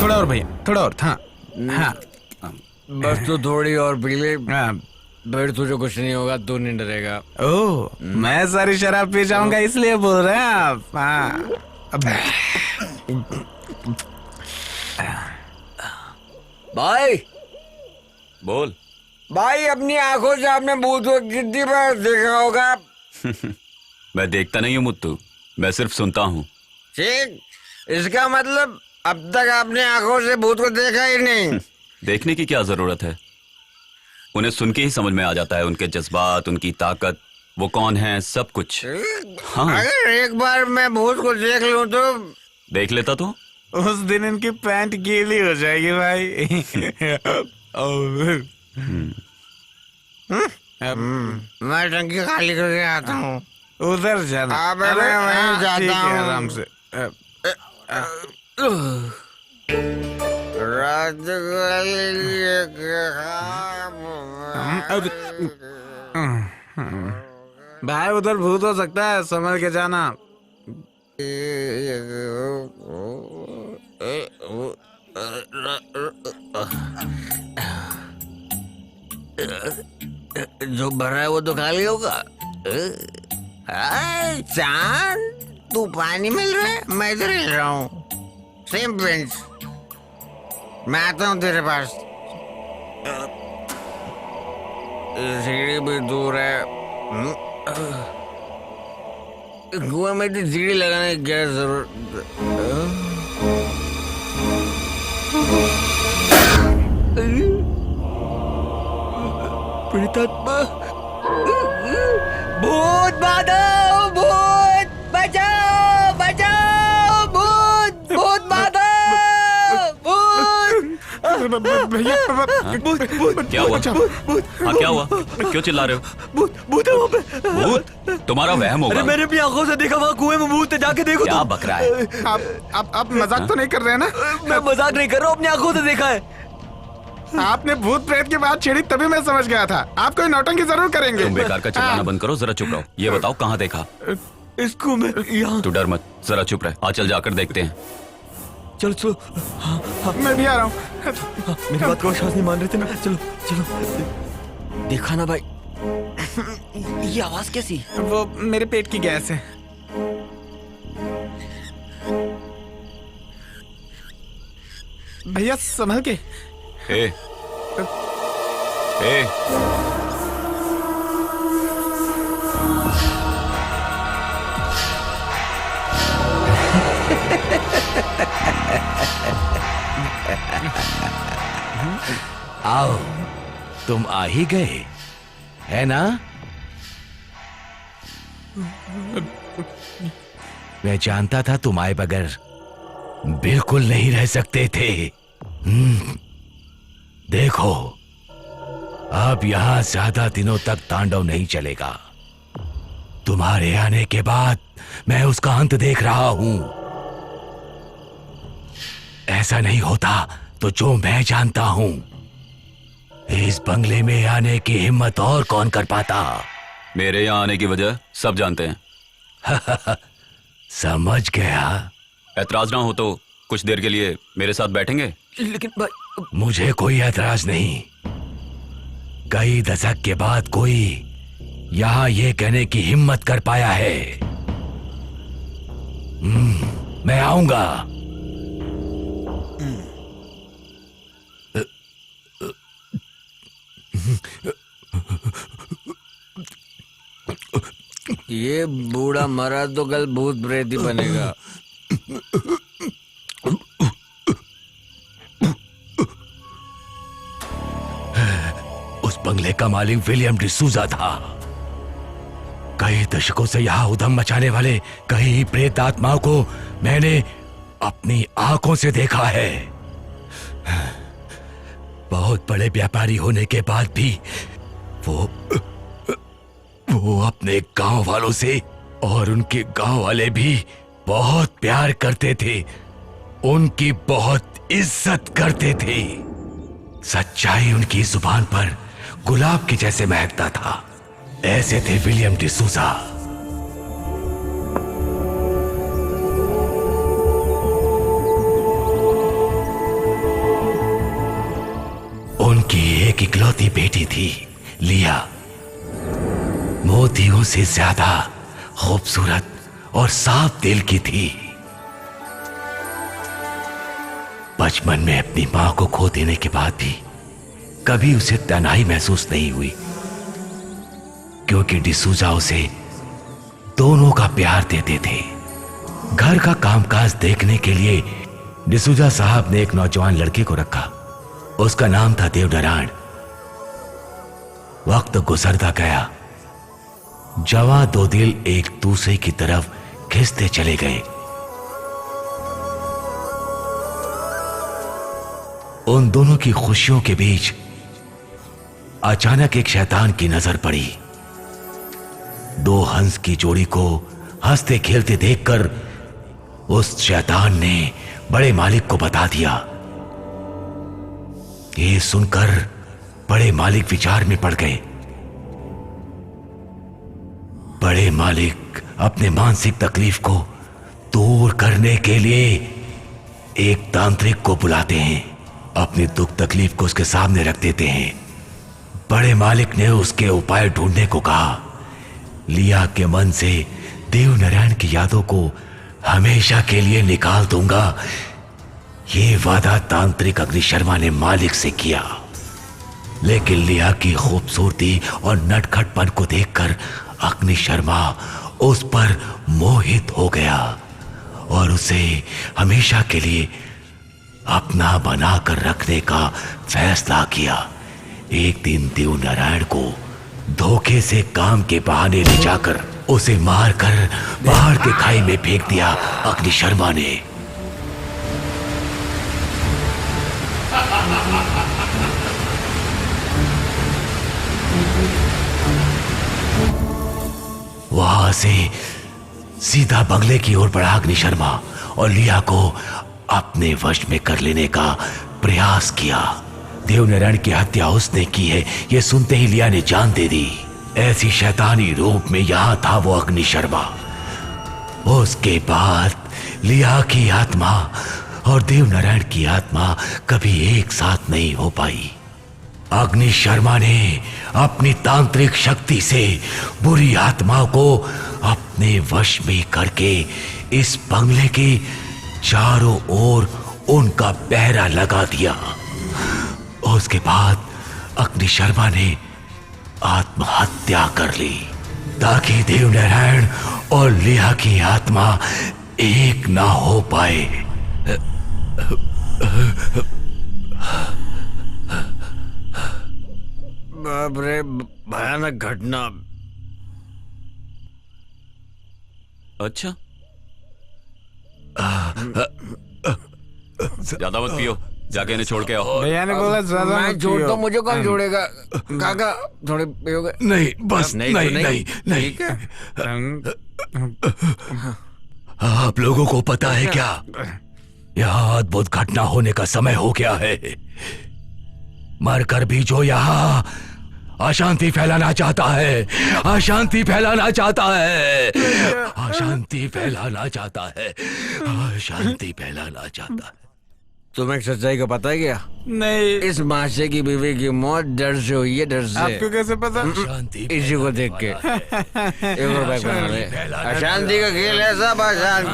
थोड़ा और भैया, थोड़ा और। हाँ हाँ, बस तू थोड़ी और पी ले, हाँ। फिर तुझे कुछ नहीं होगा, तू नहीं डरेगा। ओह, मैं सारी शराब पी जाऊंगा इसलिए बोल रहे हैं आप? हाँ। भाई बोल। भाई, अपनी आंखों से आपने भूत को कितनी बार देखा होगा? मैं देखता नहीं हूँ मुत्तू, मैं सिर्फ सुनता हूँ। ठीक, इसका मतलब अब तक आपने आंखों से भूत को देखा ही नहीं। देखने की क्या जरूरत है, उन्हें सुन के ही समझ में आ जाता है, उनके जज्बात, उनकी ताकत, वो कौन है, सब कुछ। हाँ। अगर एक बार मैं भूत को देख लूं तो? देख लेता तो उस दिन इनकी पैंट गीली हो जाएगी भाई। मैं टंकी खाली करके आता हूँ। उधर जाना। मैं वहीं जाता ठीक है, हूँ। आराम से। रात भाई उधर भूत हो सकता है, संभल के जाना। जो भरा है वो तो खाली होगा। चांद, तू पानी मिल रहा है, मैं इधर हिल रहा हूँ। सेम बेंच, मैं आता हूँ तेरे पास। सीढ़ी भी दूर है। कुआं में तो सीढ़ी लगाने की क्या जरूरत? प्रेतात्मा, भूत बाधव, भूत बचाओ, बचाओ, भूत, भूत बाधव, भूत। भैया, क्या हुआ? हाँ, क्या हुआ? क्यों चिल्ला रहे हो? भूत, भूत है वहाँ पे। भूत? तुम्हारा वहम होगा। अरे मैंने अपनी आंखों से देखा, वहाँ कुएं में भूत है, जाके देखो। क्या बक रहा है? आप मजाक तो नहीं कर रहे हैं ना? मैं मजाक नहीं कर रहा हूँ, अपनी आंखों से देखा है। आपने भूत प्रेत की बात छेड़ी तभी मैं समझ गया था। आप कोई नौटंकी जरूर करेंगे। तुम बेकार का चिल्लाना बंद करो, जरा चुप रहो। ये बताओ कहाँ देखा? इसको मैं यहाँ। तू डर मत, जरा चुप रह। चल जाकर देखते हैं। चलो चलो। हाँ, मैं भी आ रहा हूँ। मेरी बात को विश्वास नहीं मान रहे थे ना। चलो चलो। देखा ना भाई, ये आवाज कैसी? वो मेरे पेट की गैस है। भैया संभल के। ए, ए, आओ, तुम आ ही गए, है ना? मैं जानता था तुम आए बगैर बिल्कुल नहीं रह सकते थे। देखो, अब यहां ज्यादा दिनों तक तांडव नहीं चलेगा। तुम्हारे आने के बाद मैं उसका अंत देख रहा हूं। ऐसा नहीं होता तो जो मैं जानता हूं, इस बंगले में आने की हिम्मत और कौन कर पाता? मेरे यहाँ आने की वजह सब जानते हैं। समझ गया। ऐतराज ना हो तो कुछ देर के लिए मेरे साथ बैठेंगे? लेकिन भाई, मुझे कोई ऐतराज नहीं। कई दशक के बाद कोई यहां ये कहने की हिम्मत कर पाया है। मैं आऊंगा। ये बूढ़ा मरा तो कल भूत प्रेत ही बनेगा। उस बंगले का मालिक विलियम डिसूजा था। कई दशकों से यहां उधम मचाने वाले कई प्रेत आत्माओं को मैंने अपनी आंखों से देखा है। बहुत बड़े व्यापारी होने के बाद भी वो अपने गांव वालों से और उनके गांव वाले भी बहुत प्यार करते थे, उनकी बहुत इज्जत करते थे। सच्चाई उनकी जुबान पर गुलाब के जैसे महकता था। ऐसे थे विलियम डिसूजा। एक इकलौती बेटी थी, लिया। मोतियों से ज्यादा खूबसूरत और साफ दिल की थी। बचपन में अपनी मां को खो देने के बाद भी कभी उसे तन्हाई महसूस नहीं हुई, क्योंकि डिसूजा उसे दोनों का प्यार देते थे। घर का कामकाज देखने के लिए डिसूजा साहब ने एक नौजवान लड़के को रखा। उसका नाम था देवनारायण। वक्त गुजरता गया, जवां दो दिल एक दूसरे की तरफ खिंचते चले गए। उन दोनों की खुशियों के बीच अचानक एक शैतान की नजर पड़ी। दो हंस की जोड़ी को हंसते खेलते देखकर उस शैतान ने बड़े मालिक को बता दिया। ये सुनकर बड़े मालिक विचार में पड़ गए। बड़े मालिक अपने मानसिक तकलीफ को दूर करने के लिए एक तांत्रिक को बुलाते हैं, अपनी दुख तकलीफ को उसके सामने रख देते हैं। बड़े मालिक ने उसके उपाय ढूंढने को कहा। लिया के मन से देवनारायण की यादों को हमेशा के लिए निकाल दूंगा, ये वादा तांत्रिक अग्निशर्मा ने मालिक से किया। लेकिन लिया की खूबसूरती और नटखटपन को देखकर अग्निशर्मा उस पर मोहित हो गया और उसे हमेशा के लिए अपना बनाकर रखने का फैसला किया। एक दिन देवनारायण को धोखे से काम के बहाने ले जाकर उसे मारकर पहाड़ के खाई में फेंक दिया अग्निशर्मा ने। वहां से सीधा बंगले की ओर बढ़ा अग्निशर्मा और लिया को अपने वश में कर लेने का प्रयास किया। देवनारायण की हत्या उसने की है, यह सुनते ही लिया ने जान दे दी। ऐसी शैतानी रूप में यहां था वो अग्निशर्मा। उसके बाद लिया की आत्मा और देवनारायण की आत्मा कभी एक साथ नहीं हो पाई। अग्निशर्मा ने अपनी तांत्रिक शक्ति से बुरी आत्मा को अपने वश में करके इस बंगले के चारों ओर उनका पहरा लगा दिया। उसके बाद अग्निशर्मा ने आत्महत्या कर ली ताकि देवनारायण और लिया की आत्मा एक ना हो पाए। बाप रे, भयानक घटना। अच्छा, ज्यादा मत पियो, जाके इन्हें छोड़ के आओ। भैया ने बोला ज्यादा मैं मत छोड़ पियो। तो मुझे कौन छोड़ेगा? काका थोड़े पियोगे? नहीं, बस नहीं, नहीं तो नहीं नहीं, ठीक है। आप लोगों को पता है क्या, यहाँ अद्भुत घटना होने का समय हो गया है। मरकर भी जो यहाँ अशांति फैलाना चाहता है, अशांति फैलाना चाहता है, अशांति फैलाना चाहता है, अशांति फैलाना चाहता है। तुम्हें सच्चाई का पता है क्या? नहीं, इस माशे की बीवी की मौत डर से हुई है, डर से। आपको कैसे पता? अशांति इसी को देख के। एक और बैग बना ले। अशांति का खेल है सब, अशांति।